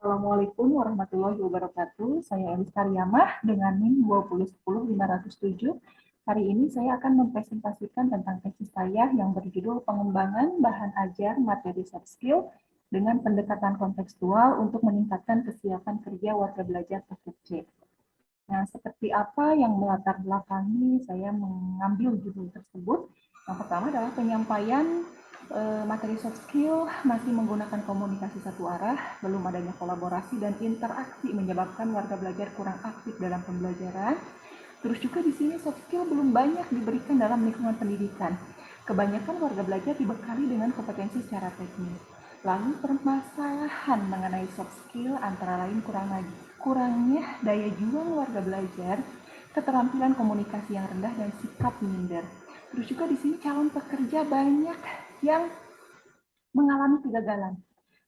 Assalamualaikum warahmatullahi wabarakatuh. Saya Elis Karyamah dengan NIM 2010507. Hari ini saya akan mempresentasikan tentang tesis saya yang berjudul Pengembangan Bahan Ajar Materi Soft Skill dengan pendekatan kontekstual untuk meningkatkan kesiapan kerja warga belajar PKC. Nah, seperti apa yang melatar belakangi saya mengambil judul tersebut? Yang pertama adalah penyampaian materi soft skill masih menggunakan komunikasi satu arah, belum adanya kolaborasi dan interaksi menyebabkan warga belajar kurang aktif dalam pembelajaran. Terus juga di sini soft skill belum banyak diberikan dalam lingkungan pendidikan. Kebanyakan warga belajar dibekali dengan kompetensi secara teknis. Lalu permasalahan mengenai soft skill antara lain kurangnya daya juang warga belajar, keterampilan komunikasi yang rendah dan sikap minder. Terus juga di sini calon pekerja banyak yang mengalami kegagalan.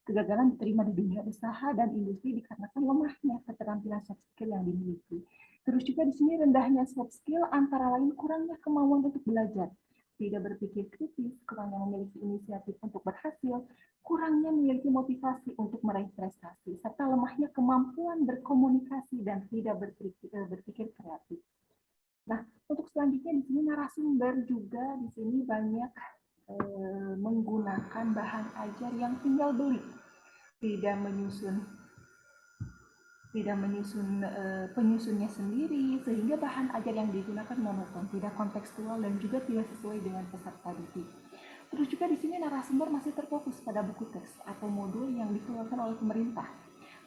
Kegagalan diterima di dunia usaha dan industri dikarenakan lemahnya keterampilan soft skill yang dimiliki. Terus juga di sini rendahnya soft skill antara lain kurangnya kemauan untuk belajar, tidak berpikir kritis, kurangnya memiliki inisiatif untuk berhasil, kurangnya memiliki motivasi untuk meraih prestasi, serta lemahnya kemampuan berkomunikasi dan tidak berpikir kreatif. Nah, untuk selanjutnya di sini narasumber juga di sini banyak menggunakan bahan ajar yang tinggal beli, tidak menyusun penyusunnya sendiri, sehingga bahan ajar yang digunakan monoton, tidak kontekstual dan juga tidak sesuai dengan peserta didik. Terus juga di sini narasumber masih terfokus pada buku teks atau modul yang dikeluarkan oleh pemerintah,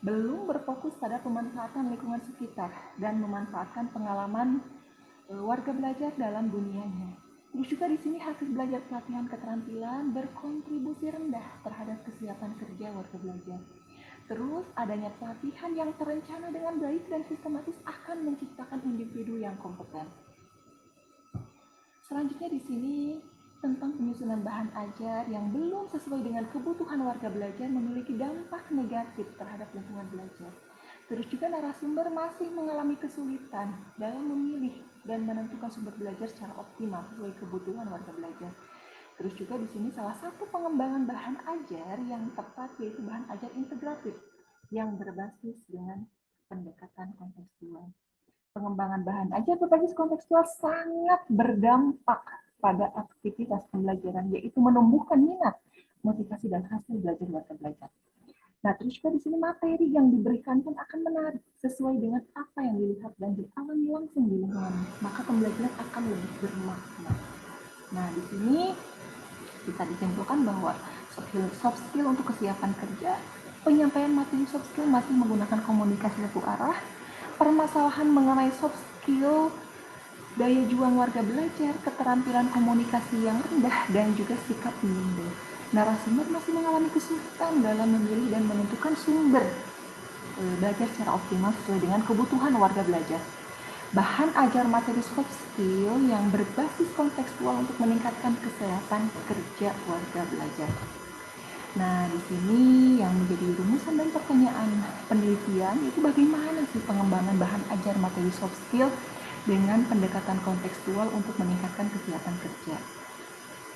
belum berfokus pada pemanfaatan lingkungan sekitar dan memanfaatkan pengalaman warga belajar dalam dunianya. Terus juga di sini hasil belajar pelatihan keterampilan berkontribusi rendah terhadap kesiapan kerja warga belajar. Terus adanya pelatihan yang terencana dengan baik dan sistematis akan menciptakan individu yang kompeten. Selanjutnya di sini tentang penyusunan bahan ajar yang belum sesuai dengan kebutuhan warga belajar memiliki dampak negatif terhadap lingkungan belajar. Terus juga narasumber masih mengalami kesulitan dalam memilih dan menentukan sumber belajar secara optimal sesuai kebutuhan warga belajar. Terus juga di sini salah satu pengembangan bahan ajar yang tepat yaitu bahan ajar integratif yang berbasis dengan pendekatan kontekstual. Pengembangan bahan ajar berbasis kontekstual sangat berdampak pada aktivitas pembelajaran, yaitu menumbuhkan minat, motivasi, dan hasil belajar warga belajar. Nah, terus juga di sini materi yang diberikan pun akan menarik sesuai dengan apa yang dilihat dan dialami langsung di lingkungan. Maka pembelajaran akan lebih bermakna. Nah, di sini bisa disimpulkan bahwa soft skill untuk kesiapan kerja, penyampaian materi soft skill masih menggunakan komunikasi satu arah, permasalahan mengenai soft skill, daya juang warga belajar, keterampilan komunikasi yang rendah, dan juga sikap minder. Narasumber masih mengalami kesulitan dalam memilih dan menentukan sumber belajar secara optimal sesuai dengan kebutuhan warga belajar. Bahan ajar materi soft skill yang berbasis kontekstual untuk meningkatkan kesehatan kerja warga belajar. Nah, di sini yang menjadi rumusan dan pertanyaan penelitian itu bagaimana sih pengembangan bahan ajar materi soft skill dengan pendekatan kontekstual untuk meningkatkan kesiapan kerja.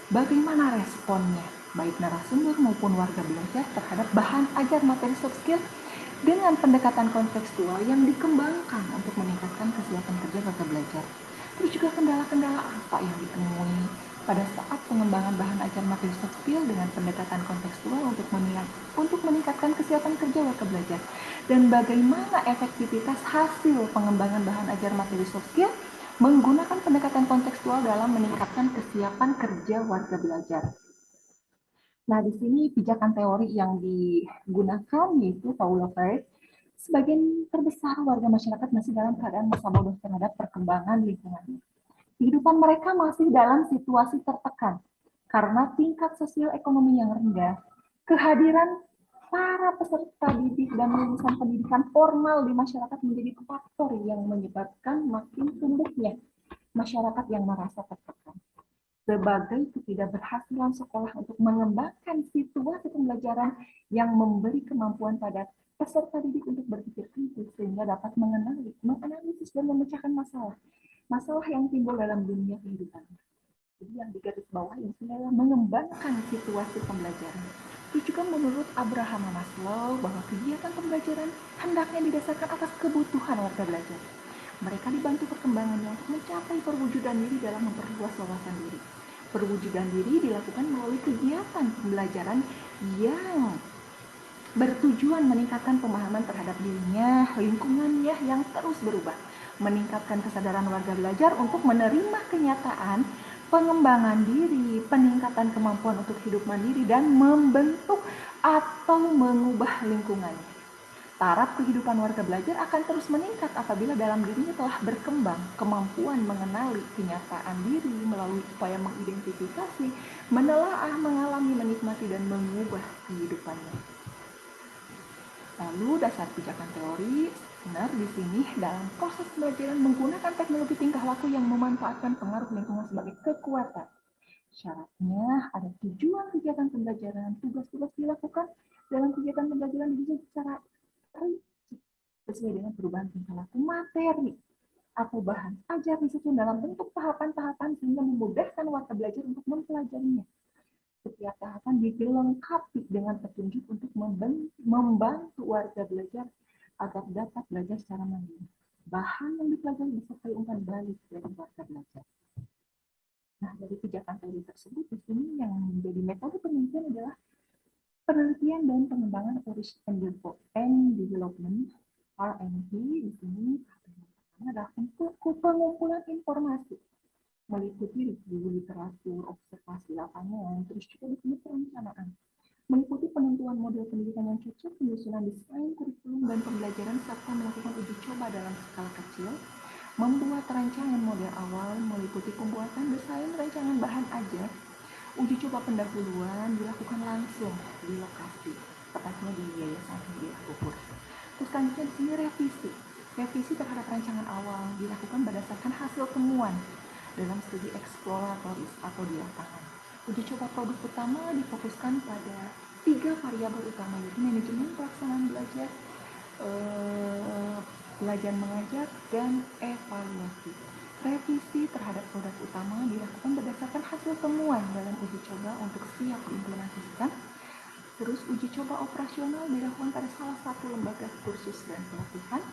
Bagaimana responnya, baik narasumber maupun warga belajar terhadap bahan ajar materi soft skill dengan pendekatan kontekstual yang dikembangkan untuk meningkatkan kesiapan kerja warga belajar. Terus juga kendala-kendala apa yang ditemui pada saat pengembangan bahan ajar materi soft skill dengan pendekatan kontekstual untuk meningkatkan kesiapan kerja warga belajar. Dan bagaimana efektivitas hasil pengembangan bahan ajar materi soft skill menggunakan pendekatan kontekstual dalam meningkatkan kesiapan kerja warga belajar. Nah, di sini pijakan teori yang digunakan yaitu Paulo Freire. Sebagian terbesar warga masyarakat masih dalam keadaan masa bodoh terhadap perkembangan lingkungannya. Kehidupan mereka masih dalam situasi tertekan karena tingkat sosial ekonomi yang rendah, kehadiran para peserta didik dan lulusan pendidikan formal di masyarakat menjadi faktor yang menyebabkan makin tumbuhnya masyarakat yang merasa tertekan. Sebagai ketidakberhasilan sekolah untuk mengembangkan situasi pembelajaran yang memberi kemampuan pada peserta didik untuk berpikir kritis sehingga dapat menganalisis dan memecahkan masalah yang timbul dalam dunia kehidupan. Jadi yang digarisbawahi di sini adalah mengembangkan situasi pembelajaran. Terus juga menurut Abraham Maslow bahwa kegiatan pembelajaran hendaknya didasarkan atas kebutuhan warga belajar. Mereka dibantu perkembangannya untuk mencapai perwujudan diri dalam memperluas wawasan diri. Perwujudan diri dilakukan melalui kegiatan pembelajaran yang bertujuan meningkatkan pemahaman terhadap dirinya, lingkungannya yang terus berubah, meningkatkan kesadaran warga belajar untuk menerima kenyataan, pengembangan diri, peningkatan kemampuan untuk hidup mandiri, dan membentuk atau mengubah lingkungannya. Taraf kehidupan warga belajar akan terus meningkat apabila dalam dirinya telah berkembang kemampuan mengenali kenyataan diri melalui upaya mengidentifikasi, menelaah, mengalami, menikmati, dan mengubah kehidupannya. Lalu dasar pijakan teori, benar di sini dalam proses pembelajaran menggunakan teknologi tingkah laku yang memanfaatkan pengaruh lingkungan sebagai kekuatan. Syaratnya ada tujuan kegiatan pembelajaran, tugas-tugas dilakukan dalam kegiatan pembelajaran bisa secara sesuai dengan perubahan tingkah laku materi atau bahan ajar disusun dalam bentuk tahapan-tahapan sehingga memudahkan warga belajar untuk mempelajarinya. Setiap tahapan dilengkapi dengan petunjuk untuk membantu warga belajar agar dapat belajar secara mandiri. Bahan yang dipelajari disertai umpan balik dari warga belajar. Nah, dari pijakan teori tersebut, di sini yang menjadi metode penelitian adalah penelitian dan pengembangan research and development (R&D). Di sini adalah pengumpulan informasi meliputi review literatur, observasi lapangan, terus juga di sini perencanaan, meliputi penentuan model pendidikan yang cocok, penyusunan desain kurikulum dan pembelajaran, serta melakukan uji coba dalam skala kecil, membuat rancangan model awal, meliputi pembuatan desain rancangan bahan ajar, uji coba pendahuluan dilakukan langsung di lokasi, tepatnya di Yayasan Hadiah Bogor. Terus selanjutnya di sini revisi. Revisi terhadap rancangan awal dilakukan berdasarkan hasil temuan dalam studi eksploratoris atau di lapangan. Uji coba produk utama difokuskan pada 3 variabel utama, yaitu manajemen pelaksanaan belajar, belajar mengajar, dan evaluasi. Revisi terhadap produk utama dilakukan berdasarkan hasil temuan dalam uji coba untuk siap diimplementasikan. Terus uji coba operasional dilakukan pada salah satu lembaga kursus dan pelatihan.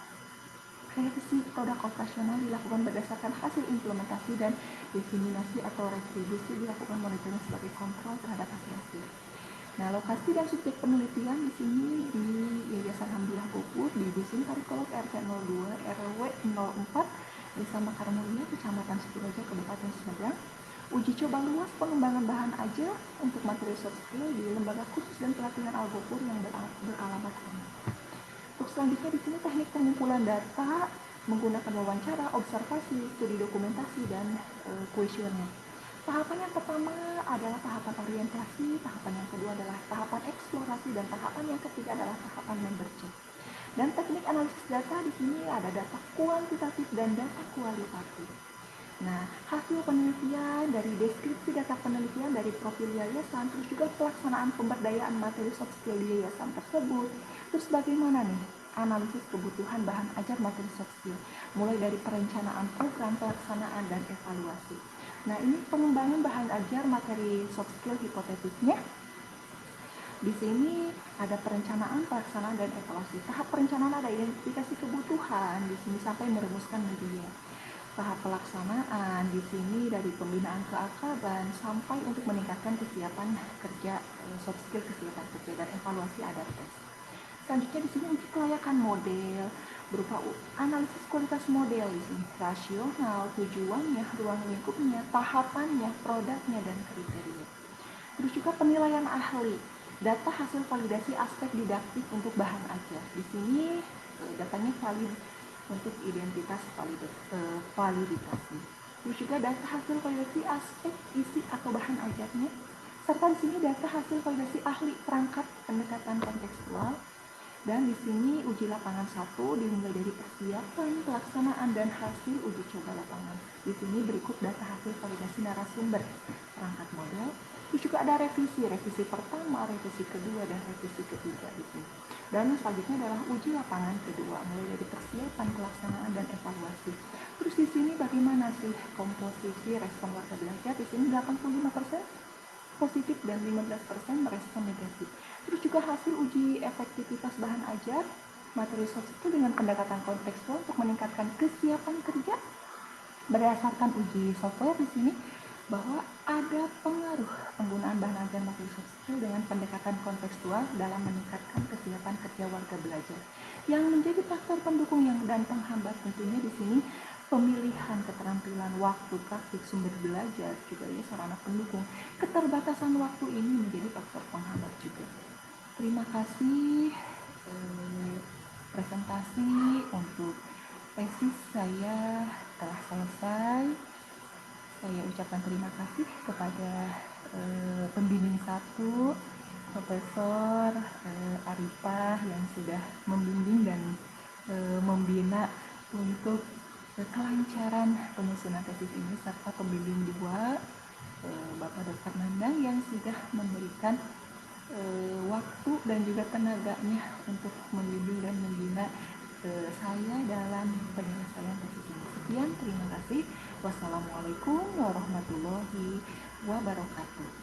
Revisi produk operasional dilakukan berdasarkan hasil implementasi dan diseminasi atau retribusi dilakukan monitoring sebagai kontrol terhadap hasil-hasil. Nah, lokasi dan subjek penelitian di sini di Yayasan Hamdiah Bogor di Dusun Tarikolot RT 02 RW 04 Desa Mekar Mulia, Kecamatan Siturejo, Kabupaten Sumedang. Uji coba luas pengembangan bahan ajar untuk materi soft skill di Lembaga Khusus dan Pelatihan Al Bogor yang beralamat sama. Untuk selanjutnya di sini teknik pengumpulan data menggunakan wawancara, observasi, studi dokumentasi, dan kuesioner. Tahapan yang pertama adalah tahapan orientasi, tahapan yang kedua adalah tahapan eksplorasi, dan tahapan yang ketiga adalah tahapan membership. Dan teknik analisis data di sini ada data kuantitatif dan data kualitatif. Nah, hasil penelitian dari deskripsi data penelitian dari profil yayasan, terus juga pelaksanaan pemberdayaan materi soft skill di yayasan tersebut. Terus bagaimana nih analisis kebutuhan bahan ajar materi soft skill, mulai dari perencanaan program, pelaksanaan, dan evaluasi. Nah, ini pengembangan bahan ajar materi soft skill hipotetisnya. Di sini ada perencanaan, pelaksanaan, dan evaluasi. Tahap perencanaan ada identifikasi kebutuhan, di sini sampai merumuskan media. Tahap pelaksanaan di sini dari pembinaan keakraban sampai untuk meningkatkan kesiapan kerja, soft skill kesiapan kerja, dan evaluasi ada tes. Selanjutnya di sini uji kelayakan model berupa analisis kualitas model di sini, rasional, tujuannya, ruang lingkupnya, tahapannya, produknya, dan kriteria. Terus juga penilaian ahli, data hasil validasi aspek didaktik untuk bahan ajar. Di sini datanya valid untuk identitas validasi. Terus juga data hasil validasi aspek isi atau bahan ajarnya, serta di sini data hasil validasi ahli perangkat pendekatan kontekstual. Dan di sini uji lapangan 1 dimulai dari persiapan, pelaksanaan, dan hasil uji coba lapangan. Di sini berikut data hasil validasi narasumber perangkat model. Terus juga ada revisi pertama, revisi kedua, dan revisi ketiga di sini. Dan selanjutnya adalah uji lapangan kedua, mulai dari persiapan, pelaksanaan, dan evaluasi. Terus di sini bagaimana sih komposisi respon warga belajar? Di sini 85% positif dan 15% merespon negatif. juga hasil uji efektivitas bahan ajar materi soft skill dengan pendekatan kontekstual untuk meningkatkan kesiapan kerja. Berdasarkan uji software di sini bahwa ada pengaruh penggunaan bahan ajar materi soft skill dengan pendekatan kontekstual dalam meningkatkan kesiapan kerja warga belajar. Yang menjadi faktor pendukung dan penghambat tentunya di sini pemilihan keterampilan waktu praktik sumber belajar juga ya sarana pendukung. Keterbatasan waktu ini menjadi faktor penghambat juga. Terima kasih presentasi untuk tesis saya telah selesai. Saya ucapkan terima kasih kepada pembimbing 1, Profesor Arifah yang sudah membimbing dan membina untuk kelancaran penyusunan tesis ini, serta pembimbing 2, Bapak Dr. Nandang yang sudah memberikan waktu dan juga tenaganya untuk membimbing dan membina saya dalam penyelesaian tesis ini. Sekian, terima kasih. Wassalamualaikum warahmatullahi wabarakatuh.